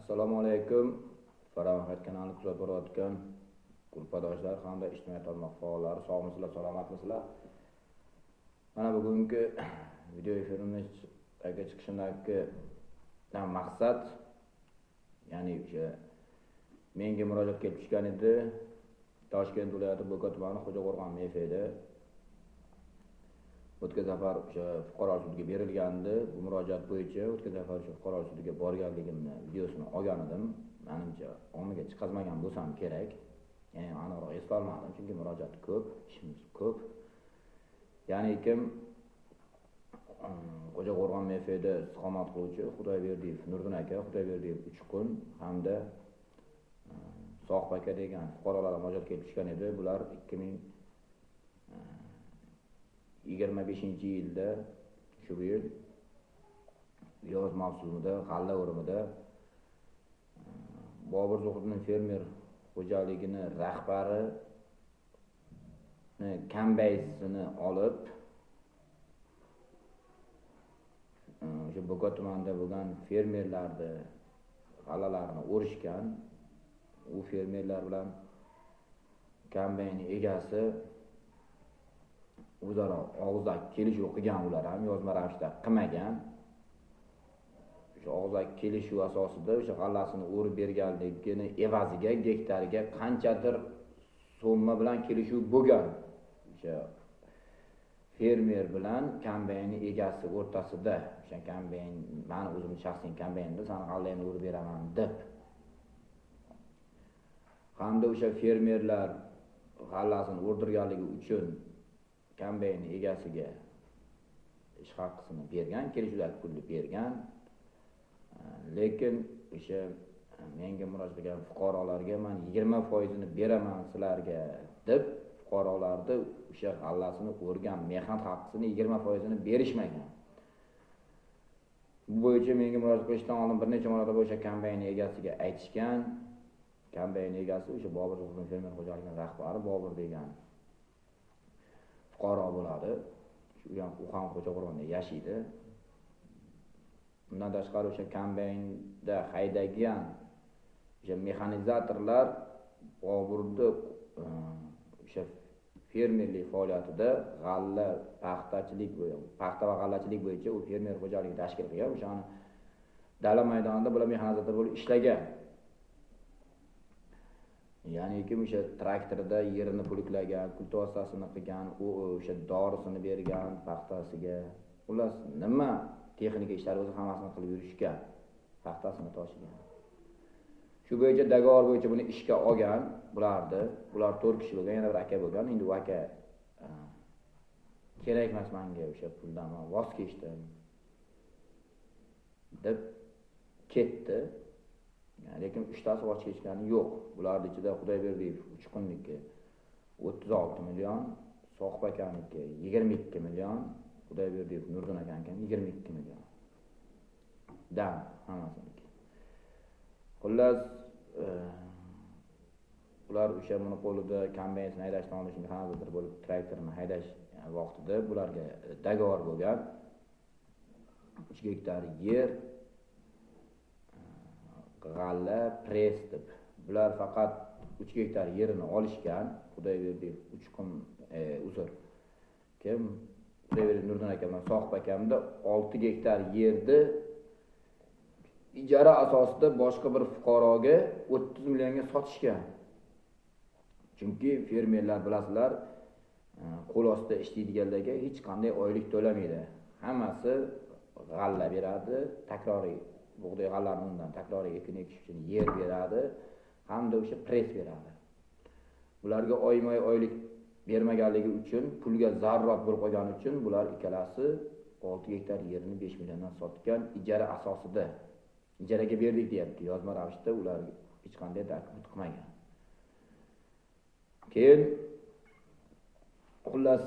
Assalomu alaykum. Farovonlik kanalini kuzatib borayotgan guruhdoshlar hamda ijtimoiy tarmoq faollari, sog'misizlar, salomatmisizlar? Mana bugungi video efirimizga chiqishimdagi maqsad, ya'ni o'sha menga murojaat kelib tushgan edi. Toshkent viloyati Bo'ka tumani Xo'jaqo'rg'on MF'da o'tgan safar o'sha fuqaro sudiga berilgandi. Bu murojaat bo'yicha o'tgan safar o'sha fuqaro sudiga borganligimni videosini olgan edim. Menimcha ommaga chiqazmagan bo'lsam kerak. Ya'ni aniqroq eslay olmadim, chunki murojaat ko'p, ishimiz ko'p. Ya'ni kim Xo'jaqo'rg'on MF'da istiqomat qiluvchi Xudoyberdiyev Nurdin aka, Xudoyberdiyev Uchqun hamda So'q aka degan fuqarolar murojaat kelib tushgan edi. Bular 2025-yilda shu yil yoz mavsumida g'alla o'rimida Bobur Zuhriddin fermer xo'jaligini rahbari kambaysini olib o'sha Bo'ka tumanida bo'lgan fermerlarni g'allalarini o'rishgan. U fermerlar bilan kombayni egasi o'zaro og'zaki kelishuv qilgan, ular ham yozma ravishda qilmagan. O'sha og'zaki kelishuv asosida o'sha g'allasini o'rib berganligini evaziga gektariga qanchadir so'mma bilan kelishuv bo'lgan. O'sha fermer bilan kombayni egasi o'rtasida, o'sha kombayn, men o'zim shaxsiy kombaynda seni g'allayni o'rib beraman deb, hamda o'sha fermerlar g'allasini o'rdirganligi uchun kombayni egasiga ish haqqini bergan, kelishuvdagi pulni bergan. Lekin o'sha menga murojaat qilgan fuqarolarga men 20% beraman sizlarga deb fuqarolarni o'sha g'allasini o'rgan mehnat haqqini 20% berishmagan. Bu bo'yicha menga murojaat qilishdan oldin bir necha marotaba o'sha kombayni egasiga aytishgan. Kombayni egasi o'sha Bobur Zuhriddin fermer xo'jaligining rahbari Bobur degan fuqaro bo'ladi. Shu ham Xo'jaqo'rg'onda yashaydi. Bundan tashqari o'sha kombaynda haydagan o'sha mexanizatorlar Boburni o'sha fermerlik faoliyatida g'alla, paxta va g'allachilik bo'yicha u fermer xo'jaligi tashkil qilgan. O'shani dala maydonida bular mexanizator bo'lib ishlagan. Ya'ni kim o'sha traktorda yerini pulklagan, kultivasiyasini qilgan, o'sha dorisini bergan paxtasiga. Ular nima texnika ishlari o'zi hammasini qilib yurishgan, paxtasini toshigan. Shu bo'yicha dogovor bo'yicha buni ishga olgan bularni. Bular 4 kishi bo'lgan, yana bir aka bo'lgan. Endi u aka kerak emas menga o'sha puldan, men voz kechdim deb ketdi. Lekin 3tasi voz kechgani yo'q. Bularning ichida Xudoyberdiyev Uchqunniki 36 million, So'q akaniki 22 million, Xudoyberdiyev Nurdin akaniki 22 million. Dam hammasiniki. Xullas, ular o'sha monopolida kombaynni haydashdan oldin mexanizator bo'lib traktorni haydash vaqtida bularga dogovor bo'lgan. 3 gektar yer g'alla press deb. Bular faqat 3 gektar yerini olishgan. Xudoyberdiyev Uchqun kim Xudoyberdiyev Nurdin akamdan So'q akamda 6 gektar yerni ijara asosida boshqa bir fuqaroga 30 millionga sotishgan. Chunki fermerlar bilasizlar, qo'l ostida ishlaydiganlarga hech qanday oylik to'lamaydi. Hammasi g'alla beradi, takroriy bug'doy g'allarni undan takroriy ekin ekish uchun yer beradi, hamda o'sha press beradi. Ularga oyma-oy oylik bermaganligi uchun, pulga zarurat bo'lib qolgani uchun bular ikkalasi 6 gektar yerini 5 milliondan sotgan ijara asosida. Ijaraga berdik deyapti, yozma ravishda ular hech qanday taklif qilmagan. Keyin xullas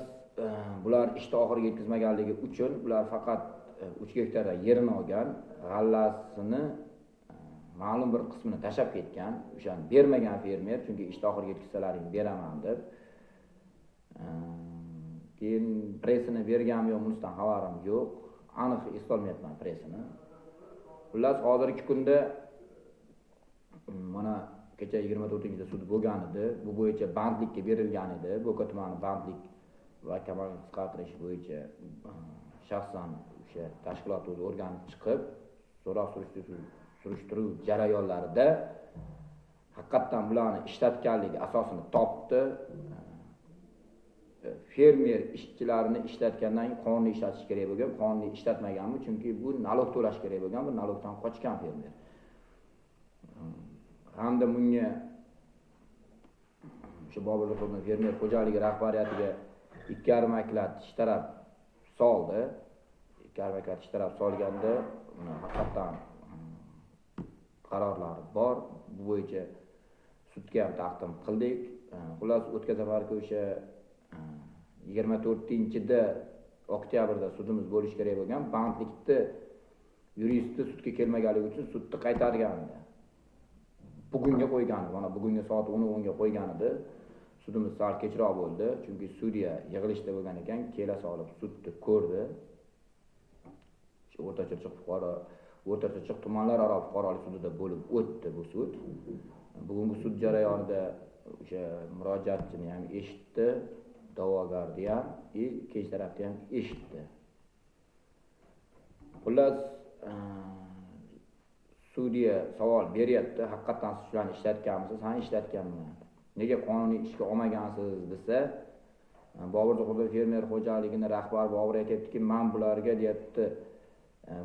bular ishni oxiriga yetkazmaganligi uchun ular faqat 3 gektar yerini olgan, g'allasini ma'lum bir qismini tashab ketgan. O'shani bermagan fermer, chunki ishni oxiriga yetkazsalaring beraman deb. Keyin pressini berganmi yo'q, bunisidan xabarim yo'q. Aniq eslolmayapman pressini. Xullas hozirgi kunda mana kecha 24-da sud bo'lgan edi. Bu bo'yicha bandlikka berilgan edi. Bo'ka tumani bandlik va kamal qisqartirish bo'yicha shaxsan o'sha tashkilot o'zi o'rganib chiqib, so'roq surishtiruv jarayonlarida haqiqatan bularni ishlatganligi asosini topdi. Fermer ishchilarini ishlatgandan keyin qonuniy ishlatish kerak bo'lgan, qonuniy ishlatmaganmi? Chunki bu nalog to'lash kerak bo'lgan, bu nalogdan qochgan fermer. Hamda bunga o'sha Bobur Zo'rxo'rning fermer xo'jaligi rahbariyatiga 2,5 marklat ishtarab soldi. 2,5 marklat ishtarab solganda haqiqatan qarorlari bor. Bu bo'yicha sudga ham taqdim qildik. Xullas o'tgan safargi o'sha 24-da oktyabrda sudimiz bo'lish kerak bo'lgan. Bandlikni yuristi sudga kelmaganligi uchun sudni qaytargandi. Bugunga qo'ygan, mana bugungi soat 10:10 ga qo'ygan edi. Sudimiz sal kechroq bo'ldi, chunki sudya yig'ilishda bo'lgan ekan, kela solib sudni ko'rdi. O'rta Chirchiq fuqaro, O'rta Chirchiq tumanlararo fuqarolik sudida bo'lib o'tdi bu sud. Bugungi sud jarayonida o'sha murojaatchini ham eshitdi, da'vogarni ham, ikkinchi tarafni ham eshitdi. Xullas sudya savol beryapti, haqiqatan siz shularni ishlatganmisiz? Ha, ishlatganman. Nega qonuniy ishga olmagansiz desa, Bobur Zo'rxo'rning fermer xo'jaligini rahbar Bobur aytibdiki, men bularga deyapti,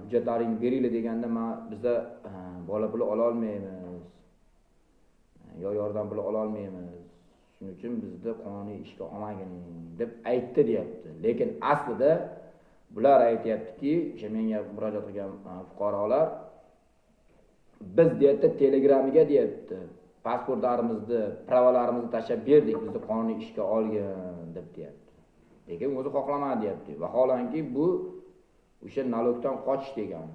hujjatlaringni beringlar deganda, bizda bola puli ola olmaymiz. Yo yordam puli ola olmaymiz. Shuning uchun bizda qonuniy ishga olmagin deb aytdi deyapti. Lekin aslida bular aytayaptiki, o'sha menga murojaat qilgan fuqarolar, biz deyapti Telegramga deyapti, pasportlarimizni, pravolarimizni tashlab berdik, bizni qonuniy ishga olgin deb deyapti. Lekin o'zi xohlamadi deyapti. Vaholanki bu o'sha nalogdan qochish degan.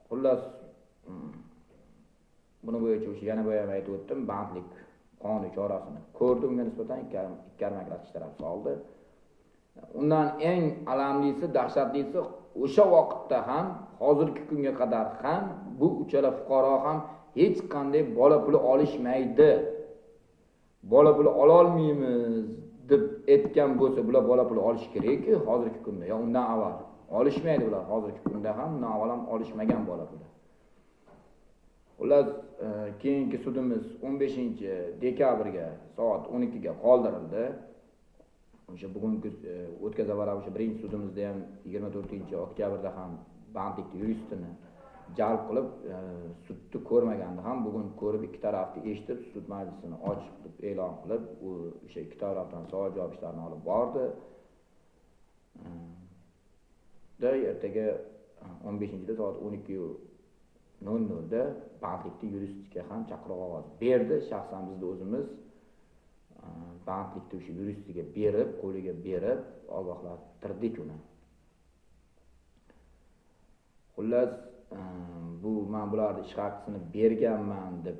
Xullas buni bo'yicha o'sha yana boya aytib o'tdim, bandlik qonuniy chorasini ko'rdi, unga nisbatan 2,5 marklat ishtirok soldi. Undan eng alamlisi, dahshatlisi o'sha vaqtda ham, hozirgi kunga qadar ham bu uchala fuqaro ham hech qanday bola puli olishmaydi. Bola puli ola olmaymiz deb aytgan bo'lsa, bular bola puli olish kerak-ku hozirgi kunda, yo undan avval. Olishmaydi bular hozirgi kunda ham, undan avval ham olishmagan bola puli. Ular keyingi sudimiz 15-dekabrga soat 12 ga qoldirildi. O'sha bugungi o'tgan safar o'sha birinchi sudimizda ham 24-oktyabrda ham bandlik yuristini jalb qilib sudni ko'rmaganda ham bugun ko'rib, ikki tarafni eshitib, sud majlisini ochiq deb e'lon qilib, o'sha ikki tarafdan savol javob ishlarini olib bordi. Ertaga 15-da soat 12:00da bandlikni yuristga ham chaqiruv ovoz berdi. Shaxsan bizda o'zimiz bandlikni o'sha yuristiga berib, qo'liga berib, ogohlantirdik uni. Xullas, bu men bularni ish haqisini berganman deb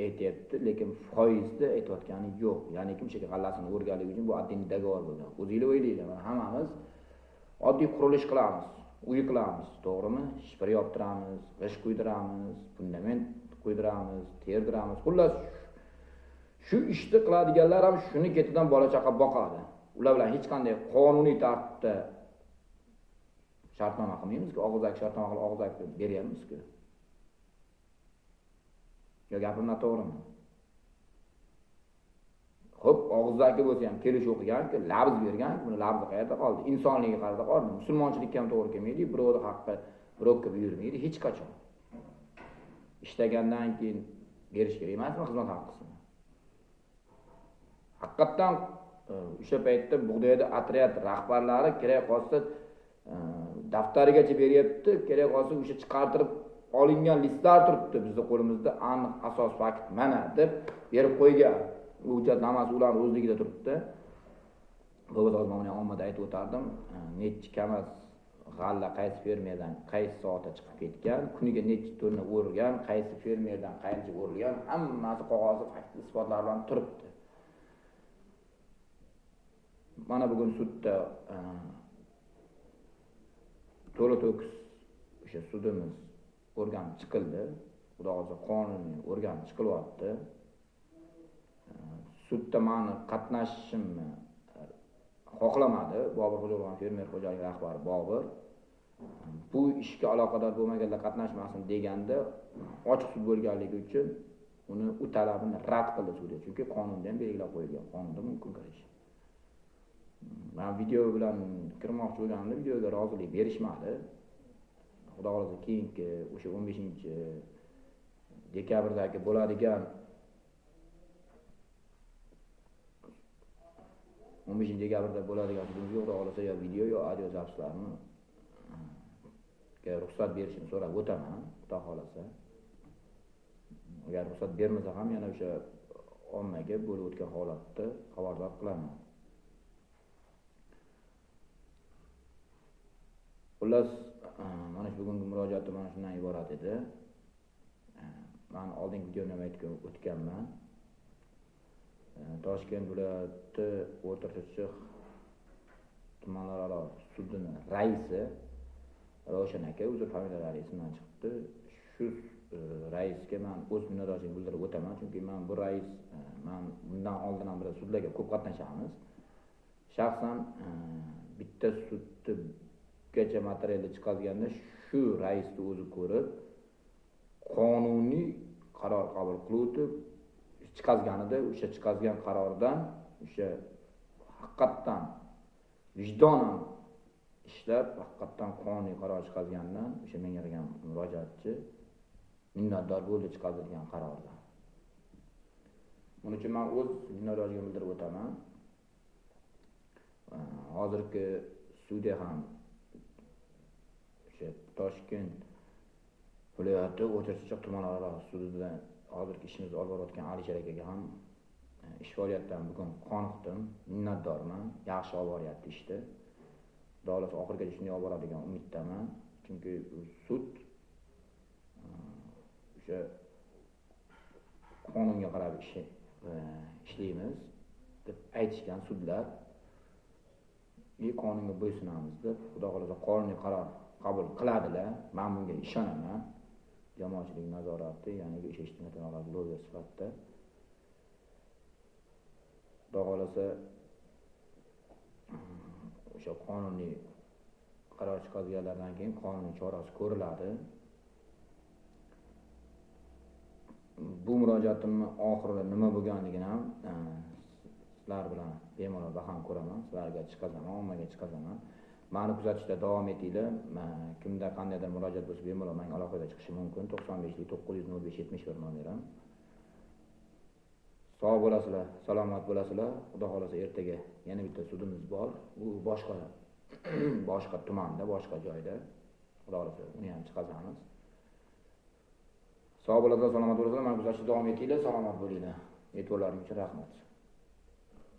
aytyapti, lekin foizni aytayotgani yo'q. Ya'ni kim o'sha g'allasini o'rganligi uchun bu addiniy dogovor bo'lgan. O'zinglar o'ylaylar, mana hammamiz oddiy qurilish qilamiz, uy qilamiz, to'g'rimi? Shpir yoptiramiz, g'ish quydiramiz, fundament quydiramiz, terdiramiz. Xullas, shu ishni qiladiganlar ham shuni ketidan bola chaqa boqadi. Ular bilan hech qanday qonuniy tartibda shartnoma qilmaymiz-ku, og'zaki shartnoma qilib og'zaki beryapmiz-ku. Yo gapim noto'g'rimi? Xo'p, og'zaki bo'lsa ham kelish o'qigan-ku, labz bergan, buni labzi qayerda qoldi? Insonligiga qarata qoldi. Musulmonchilikka ham to'g'ri kelmaydi, birovning haqqi birovga buyurmaydi hech qachon. Ishlagandan keyin berish kerak emasmi xizmat haqqisini? Haqiqatan o'sha paytda Bug'doyda otryad rahbarlari kerak qolsa daftarigacha beryapti, kerak qolsa o'sha chiqartirib olingan listlar turibdi bizning qo'limizda, aniq asos fakt mana deb berib qo'ygan. Hujjatnomasi ularning o'zligida turibdi. Bo'g'oz mana ommada aytib o'tardim, nechi kamas g'alla qaysi fermerdan qaysi soatda chiqib ketgan, kuniga nechi tonna o'rilgan, qaysi fermerdan qancha o'rilgan, hammasi qog'ozda fakt isbotlar bilan turibdi. Mana bugun sudda to'la to'kis o'sha sudimiz o'rganib chiqildi. Xudo xohlasa qonuniy o'rganib chiqilyapti. Sudda meni qatnashishimni xohlamadi Bobur Xo'jayev fermer xo'jaligi rahbari Bobur. Bu ishga aloqador bo'lmaganlar qatnashmasin deganda ochiq sud bo'lganligi uchun uni u talabini rad qildi sudya. Chunki qonunda ham belgilab qo'yilgan, qonunda mumkin qilish. Men video bilan kirmoqchi bo'lganimda videoga rozilik berishmadi. Xudo xohlasa keyingi o'sha 15-dekabrdagi bo'ladigan 15-dekabrda bo'ladigan sudimizga Xudo xohlasa yo video yo audio zapislarni ruxsat berishini so'rab o'taman, Xudo xohlasa. Agar ruxsat bermasa ham yana o'sha ommaga bo'lib o'tgan holatni xabardor qilaman. Xullas, mana shu bugungi murojaatim mana shundan iborat edi. Men oldingi videoda aytib o'tganman. Toshkent viloyati O'rta-Chirchiq tumanlararo sudining raisi Ravshan aka uzr familiyalari esimdan chiqdi. Shu raisga men o'z minnatdorchiligimni bildirib o'taman, chunki men bu rais men bundan oldin ham bir sudlarga ko'p qatnashamiz. Shaxsan bitta sudgacha materialni chiqazganda shu raisni o'zi ko'rib qonuniy qaror qabul qilib chiqazganida o'sha chiqazgan qarordan o'sha haqiqatan vijdonan ishlab haqiqatan qonuniy qaror chiqazgandan o'sha menga qilgan murojaatchi minnatdor bo'ldi chiqarilgan qarordan. Buning uchun men o'z minnatdorligimni bildirib o'taman. Hozirgi sudya ham o'sha Toshkent viloyati O'rta-Chirchiq tumanlararo sudida hozirgi ishimizni olib borayotgan Alisher akaga ham ish faoliyatidan bugun qoniqdim, minnatdorman. Yaxshi olib boryapti ishni. Xudo xohlasa oxirigacha shunday olib boradigan umiddaman. Chunki sud o'sha qonunga qarab ishlaymiz deb aytishgan sudlar qonunga bo'ysunamiz deb Xudo xohlasa qonuniy qaror qabul qiladilar. Men bunga ishonaman. Jamoatchilik nazorati, ya'ni o'sha ijtimoiy bloger sifatida. Xudo xohlasa o'sha qonuniy qaror chiqarganlardan keyin qonuniy chorasi ko'riladi. Bu murojaatimning oxirida nima bo'lganligini ham sizlar bilan bemalol baham ko'raman, sizlarga chiqazaman, ommaga chiqazaman. Meni kuzatishda davom etinglar. Kimda qandaydir murojaat bo'lsa bemalol menga aloqaga chiqishi mumkin. 95-900-05-71 nomeram. Sog' bo'lasizlar, salomat bo'lasizlar. Xudo xolasa ertaga yana bitta sudimiz bor. Bu boshqa tumanda, boshqa joyda. Xudo xolasa uni ham chiqazamiz. Sog' bo'lasizlar, salomat bo'lasizlar. Meni kuzatishda davom etinglar, salomat bo'linglar. E'tiborlaringiz uchun rahmat.